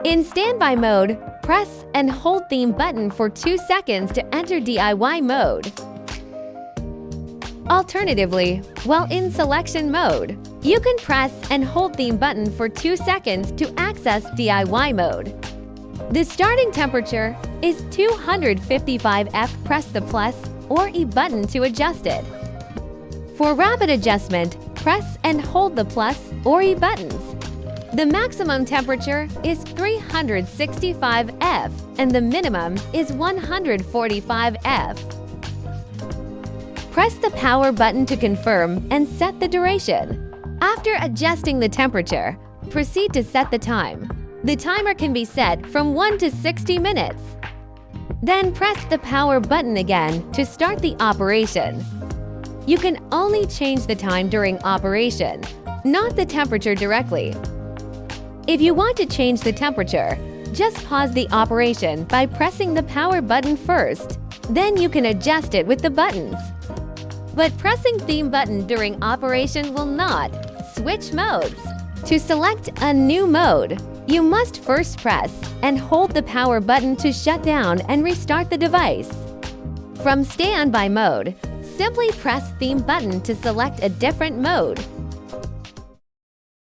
In standby mode, press and hold theme button for 2 seconds to enter DIY mode. Alternatively, while in selection mode, you can press and hold theme button for 2 seconds to access DIY mode. The starting temperature is 255 F. Press the plus or E button to adjust it. For rapid adjustment, press and hold the plus or E buttons. The maximum temperature is 365 F and the minimum is 145 F. Press the power button to confirm and set the duration. After adjusting the temperature, proceed to set the time. The timer can be set from 1 to 60 minutes. Then press the power button again to start the operation. You can only change the time during operation, not the temperature directly. If you want to change the temperature, just pause the operation by pressing the power button first. Then you can adjust it with the buttons. But pressing theme button during operation will not. Switch modes. To select a new mode, you must first press and hold the power button to shut down and restart the device. From standby mode, simply press theme button to select a different mode.